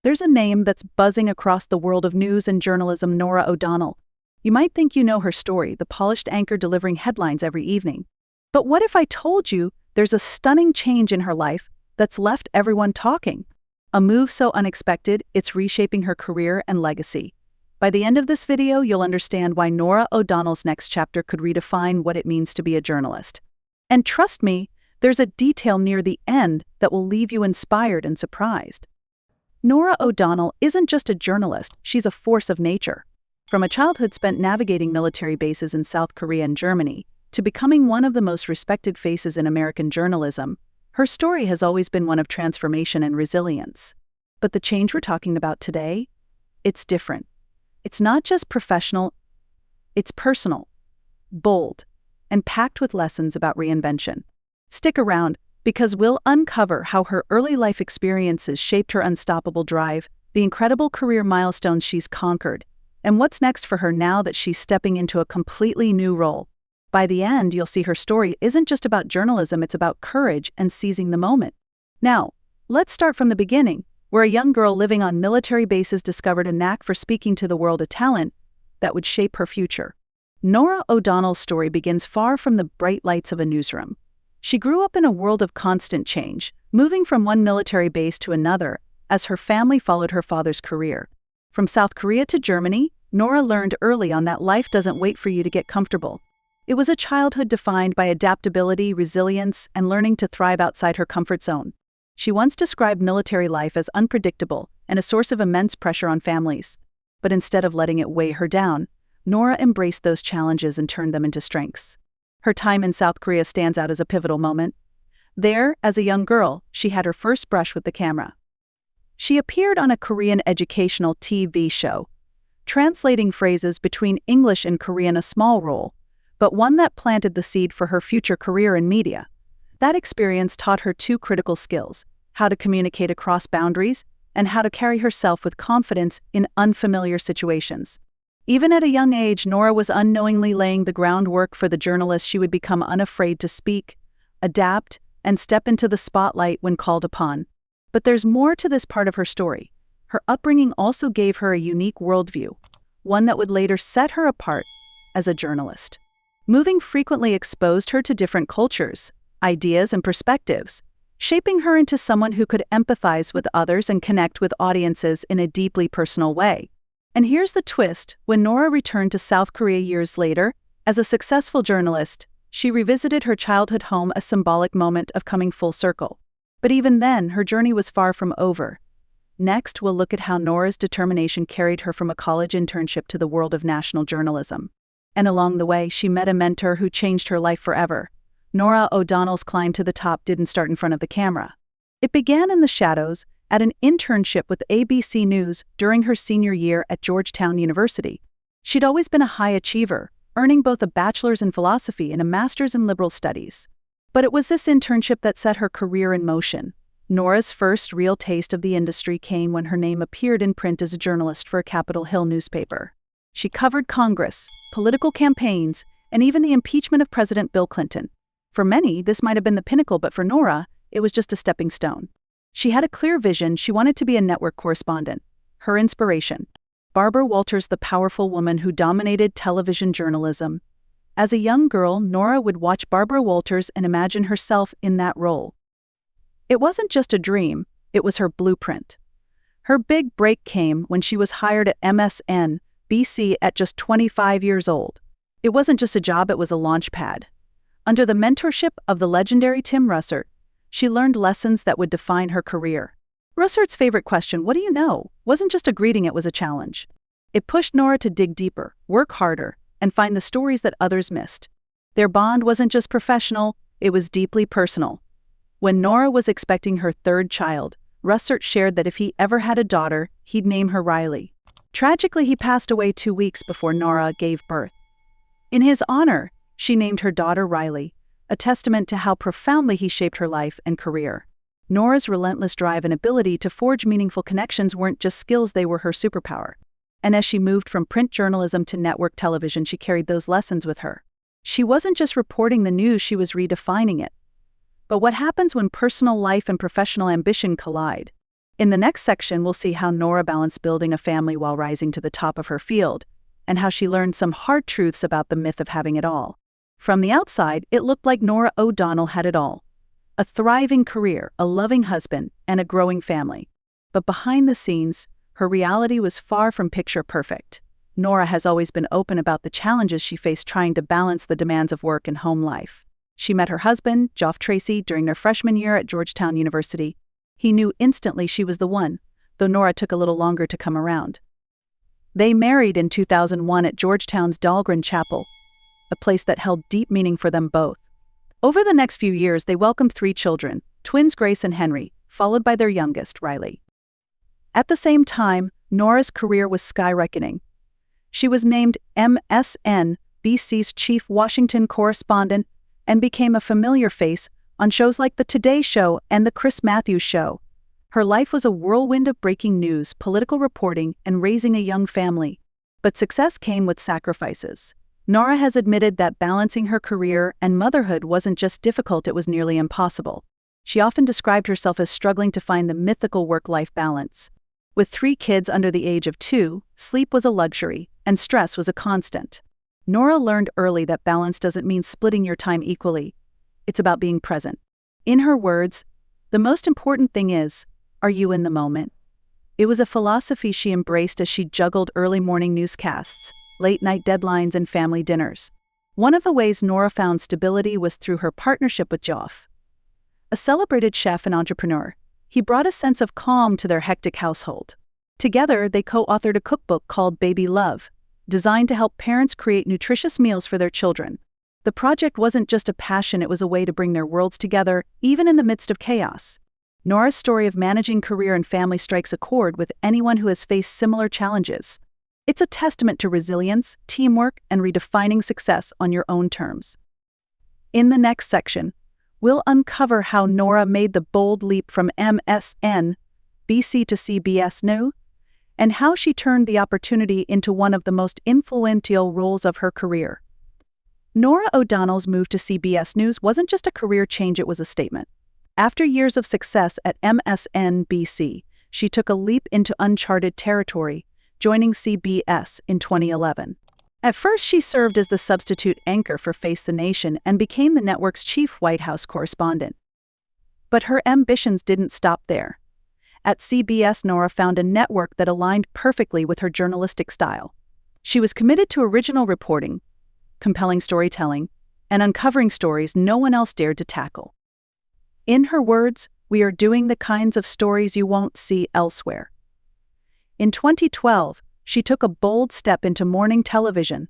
There's a name that's buzzing across the world of news and journalism: Norah O'Donnell. You might think you know her story, the polished anchor delivering headlines every evening. But what if I told you there's a stunning change in her life that's left everyone talking? A move so unexpected, it's reshaping her career and legacy. By the end of this video, you'll understand why Norah O'Donnell's next chapter could redefine what it means to be a journalist. And trust me, there's a detail near the end that will leave you inspired and surprised. Norah O'Donnell isn't just a journalist, she's a force of nature. From a childhood spent navigating military bases in South Korea and Germany, to becoming one of the most respected faces in American journalism, her story has always been one of transformation and resilience. But the change we're talking about today, it's different. It's not just professional, it's personal, bold, and packed with lessons about reinvention. Stick around, because we'll uncover how her early life experiences shaped her unstoppable drive, the incredible career milestones she's conquered, and what's next for her now that she's stepping into a completely new role. By the end, you'll see her story isn't just about journalism, it's about courage and seizing the moment. Now, let's start from the beginning, where a young girl living on military bases discovered a knack for speaking to the world, a talent that would shape her future. Norah O'Donnell's story begins far from the bright lights of a newsroom. She grew up in a world of constant change, moving from one military base to another as her family followed her father's career. From South Korea to Germany, Norah learned early on that life doesn't wait for you to get comfortable. It was a childhood defined by adaptability, resilience, and learning to thrive outside her comfort zone. She once described military life as unpredictable and a source of immense pressure on families. But instead of letting it weigh her down, Norah embraced those challenges and turned them into strengths. Her time in South Korea stands out as a pivotal moment. There, as a young girl, she had her first brush with the camera. She appeared on a Korean educational TV show, translating phrases between English and Korean, a small role, but one that planted the seed for her future career in media. That experience taught her two critical skills: how to communicate across boundaries and how to carry herself with confidence in unfamiliar situations. Even at a young age, Norah was unknowingly laying the groundwork for the journalist she would become, unafraid to speak, adapt, and step into the spotlight when called upon. But there's more to this part of her story. Her upbringing also gave her a unique worldview, one that would later set her apart as a journalist. Moving frequently exposed her to different cultures, ideas, and perspectives, shaping her into someone who could empathize with others and connect with audiences in a deeply personal way. And here's the twist: when Norah returned to South Korea years later, as a successful journalist, she revisited her childhood home, a symbolic moment of coming full circle. But even then, her journey was far from over. Next, we'll look at how Norah's determination carried her from a college internship to the world of national journalism. And along the way, she met a mentor who changed her life forever. Norah O'Donnell's climb to the top didn't start in front of the camera. It began in the shadows, at an internship with ABC News during her senior year at Georgetown University. She'd always been a high achiever, earning both a bachelor's in philosophy and a master's in liberal studies. But it was this internship that set her career in motion. Norah's first real taste of the industry came when her name appeared in print as a journalist for a Capitol Hill newspaper. She covered Congress, political campaigns, and even the impeachment of President Bill Clinton. For many, this might have been the pinnacle, but for Norah, it was just a stepping stone. She had a clear vision. She wanted to be a network correspondent. Her inspiration: Barbara Walters, the powerful woman who dominated television journalism. As a young girl, Norah would watch Barbara Walters and imagine herself in that role. It wasn't just a dream, it was her blueprint. Her big break came when she was hired at MSNBC at just 25 years old. It wasn't just a job, it was a launch pad. Under the mentorship of the legendary Tim Russert, she learned lessons that would define her career. Russert's favorite question, "What do you know?" wasn't just a greeting, it was a challenge. It pushed Norah to dig deeper, work harder, and find the stories that others missed. Their bond wasn't just professional, it was deeply personal. When Norah was expecting her third child, Russert shared that if he ever had a daughter, he'd name her Riley. Tragically, he passed away 2 weeks before Norah gave birth. In his honor, she named her daughter Riley, a testament to how profoundly he shaped her life and career. Norah's relentless drive and ability to forge meaningful connections weren't just skills, they were her superpower. And as she moved from print journalism to network television, she carried those lessons with her. She wasn't just reporting the news, she was redefining it. But what happens when personal life and professional ambition collide? In the next section, we'll see how Norah balanced building a family while rising to the top of her field, and how she learned some hard truths about the myth of having it all. From the outside, it looked like Norah O'Donnell had it all: a thriving career, a loving husband, and a growing family. But behind the scenes, her reality was far from picture perfect. Norah has always been open about the challenges she faced trying to balance the demands of work and home life. She met her husband, Geoff Tracy, during their freshman year at Georgetown University. He knew instantly she was the one, though Norah took a little longer to come around. They married in 2001 at Georgetown's Dahlgren Chapel, a place that held deep meaning for them both. Over the next few years, they welcomed 3 children, twins Grace and Henry, followed by their youngest, Riley. At the same time, Norah's career was skyrocketing. She was named MSNBC's chief Washington correspondent and became a familiar face on shows like The Today Show and The Chris Matthews Show. Her life was a whirlwind of breaking news, political reporting, and raising a young family. But success came with sacrifices. Norah has admitted that balancing her career and motherhood wasn't just difficult, it was nearly impossible. She often described herself as struggling to find the mythical work-life balance. With 3 kids under the age of 2, sleep was a luxury, and stress was a constant. Norah learned early that balance doesn't mean splitting your time equally. It's about being present. In her words, "The most important thing is, are you in the moment?" It was a philosophy she embraced as she juggled early morning newscasts, late-night deadlines, and family dinners. One of the ways Norah found stability was through her partnership with Geoff, a celebrated chef and entrepreneur. He brought a sense of calm to their hectic household. Together, they co-authored a cookbook called Baby Love, designed to help parents create nutritious meals for their children. The project wasn't just a passion, it was a way to bring their worlds together, even in the midst of chaos. Norah's story of managing career and family strikes a chord with anyone who has faced similar challenges. It's a testament to resilience, teamwork, and redefining success on your own terms. In the next section, we'll uncover how Norah made the bold leap from MSNBC to CBS News, and how she turned the opportunity into one of the most influential roles of her career. Norah O'Donnell's move to CBS News wasn't just a career change, it was a statement. After years of success at MSNBC, she took a leap into uncharted territory, joining CBS in 2011. At first, she served as the substitute anchor for Face the Nation and became the network's chief White House correspondent. But her ambitions didn't stop there. At CBS, Norah found a network that aligned perfectly with her journalistic style. She was committed to original reporting, compelling storytelling, and uncovering stories no one else dared to tackle. In her words, "We are doing the kinds of stories you won't see elsewhere." In 2012, she took a bold step into morning television,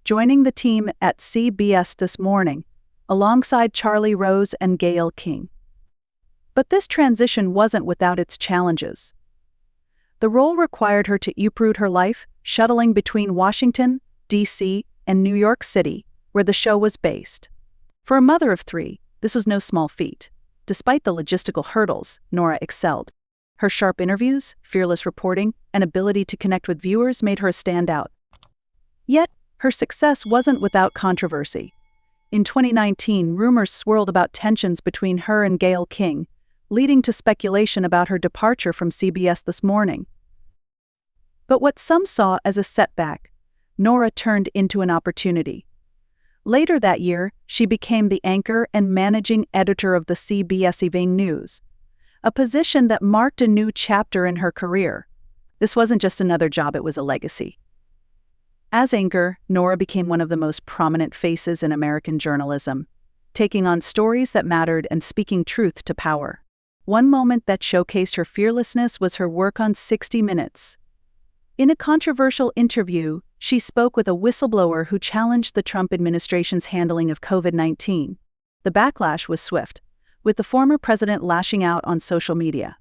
joining the team at CBS This Morning, alongside Charlie Rose and Gayle King. But this transition wasn't without its challenges. The role required her to uproot her life, shuttling between Washington, D.C., and New York City, where the show was based. For a mother of 3, this was no small feat. Despite the logistical hurdles, Norah excelled. Her sharp interviews, fearless reporting, and ability to connect with viewers made her a standout. Yet, her success wasn't without controversy. In 2019, rumors swirled about tensions between her and Gayle King, leading to speculation about her departure from CBS This Morning. But what some saw as a setback, Norah turned into an opportunity. Later that year, she became the anchor and managing editor of the CBS Evening News, a position that marked a new chapter in her career. This wasn't just another job, it was a legacy. As anchor, Norah became one of the most prominent faces in American journalism, taking on stories that mattered and speaking truth to power. One moment that showcased her fearlessness was her work on 60 Minutes. In a controversial interview, she spoke with a whistleblower who challenged the Trump administration's handling of COVID-19. The backlash was swift, with the former president lashing out on social media.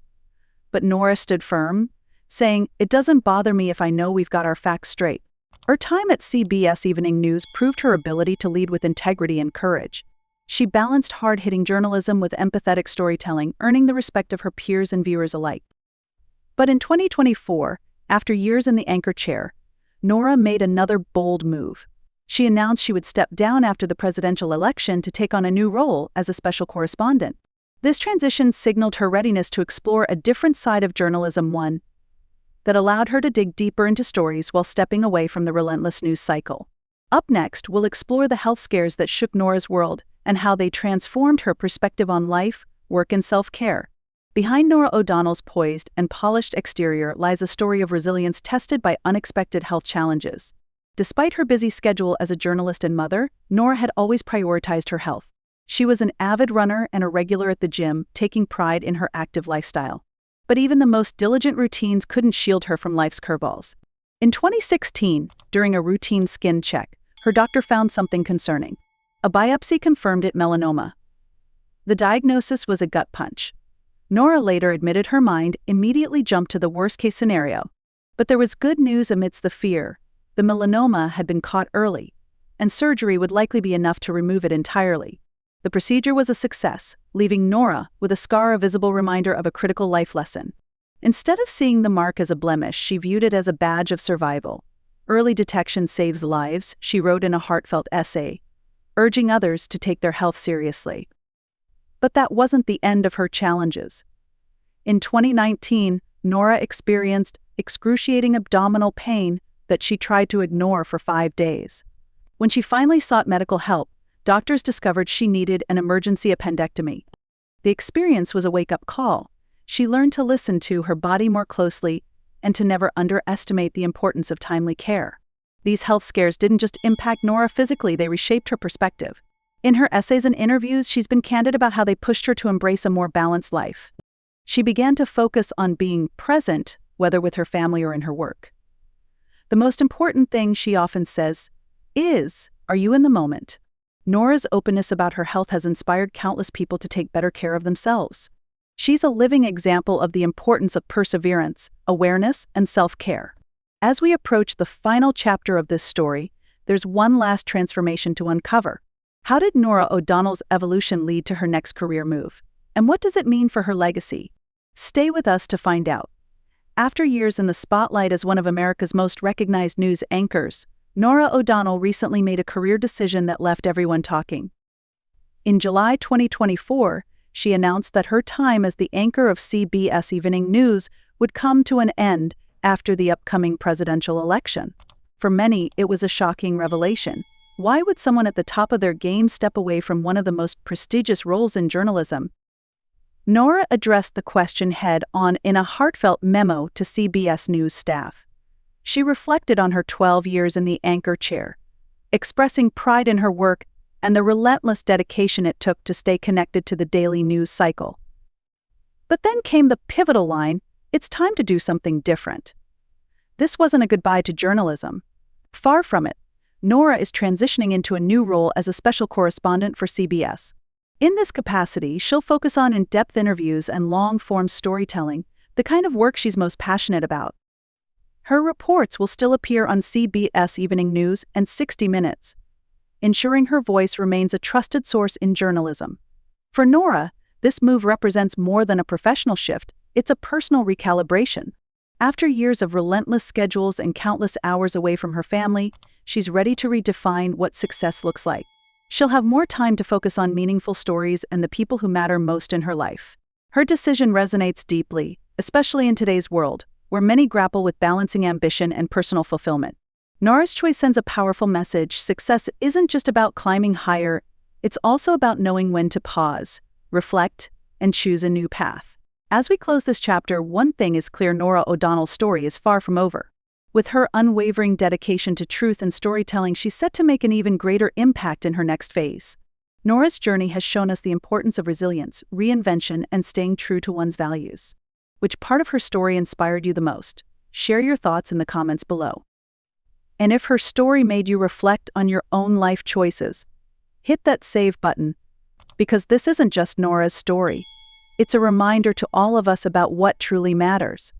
But Norah stood firm, saying, "It doesn't bother me if I know we've got our facts straight." Her time at CBS Evening News proved her ability to lead with integrity and courage. She balanced hard-hitting journalism with empathetic storytelling, earning the respect of her peers and viewers alike. But in 2024, after years in the anchor chair, Norah made another bold move. She announced she would step down after the presidential election to take on a new role as a special correspondent. This transition signaled her readiness to explore a different side of journalism, one that allowed her to dig deeper into stories while stepping away from the relentless news cycle. Up next, we'll explore the health scares that shook Norah's world and how they transformed her perspective on life, work, and self-care. Behind Norah O'Donnell's poised and polished exterior lies a story of resilience tested by unexpected health challenges. Despite her busy schedule as a journalist and mother, Norah had always prioritized her health. She was an avid runner and a regular at the gym, taking pride in her active lifestyle. But even the most diligent routines couldn't shield her from life's curveballs. In 2016, during a routine skin check, her doctor found something concerning. A biopsy confirmed it melanoma. The diagnosis was a gut punch. Norah later admitted her mind immediately jumped to the worst-case scenario. But there was good news amidst the fear. The melanoma had been caught early, and surgery would likely be enough to remove it entirely. The procedure was a success, leaving Norah with a scar, a visible reminder of a critical life lesson. Instead of seeing the mark as a blemish, she viewed it as a badge of survival. Early detection saves lives, she wrote in a heartfelt essay, urging others to take their health seriously. But that wasn't the end of her challenges. In 2019, Norah experienced excruciating abdominal pain that she tried to ignore for 5 days. When she finally sought medical help, doctors discovered she needed an emergency appendectomy. The experience was a wake-up call. She learned to listen to her body more closely and to never underestimate the importance of timely care. These health scares didn't just impact Norah physically, they reshaped her perspective. In her essays and interviews, she's been candid about how they pushed her to embrace a more balanced life. She began to focus on being present, whether with her family or in her work. The most important thing, she often says, is, are you in the moment? Norah's openness about her health has inspired countless people to take better care of themselves. She's a living example of the importance of perseverance, awareness, and self-care. As we approach the final chapter of this story, there's one last transformation to uncover. How did Norah O'Donnell's evolution lead to her next career move? And what does it mean for her legacy? Stay with us to find out. After years in the spotlight as one of America's most recognized news anchors, Norah O'Donnell recently made a career decision that left everyone talking. In July 2024, she announced that her time as the anchor of CBS Evening News would come to an end after the upcoming presidential election. For many, it was a shocking revelation. Why would someone at the top of their game step away from one of the most prestigious roles in journalism? Norah addressed the question head-on in a heartfelt memo to CBS News staff. She reflected on her 12 years in the anchor chair, expressing pride in her work and the relentless dedication it took to stay connected to the daily news cycle. But then came the pivotal line, it's time to do something different. This wasn't a goodbye to journalism. Far from it. Norah is transitioning into a new role as a special correspondent for CBS. In this capacity, she'll focus on in-depth interviews and long-form storytelling, the kind of work she's most passionate about. Her reports will still appear on CBS Evening News and 60 Minutes, ensuring her voice remains a trusted source in journalism. For Norah, this move represents more than a professional shift, it's a personal recalibration. After years of relentless schedules and countless hours away from her family, she's ready to redefine what success looks like. She'll have more time to focus on meaningful stories and the people who matter most in her life. Her decision resonates deeply, especially in today's world, where many grapple with balancing ambition and personal fulfillment. Norah's choice sends a powerful message. Success isn't just about climbing higher, it's also about knowing when to pause, reflect, and choose a new path. As we close this chapter, one thing is clear: Norah O'Donnell's story is far from over. With her unwavering dedication to truth and storytelling, she's set to make an even greater impact in her next phase. Norah's journey has shown us the importance of resilience, reinvention, and staying true to one's values. Which part of her story inspired you the most? Share your thoughts in the comments below. And if her story made you reflect on your own life choices, hit that save button, because this isn't just Norah's story. It's a reminder to all of us about what truly matters.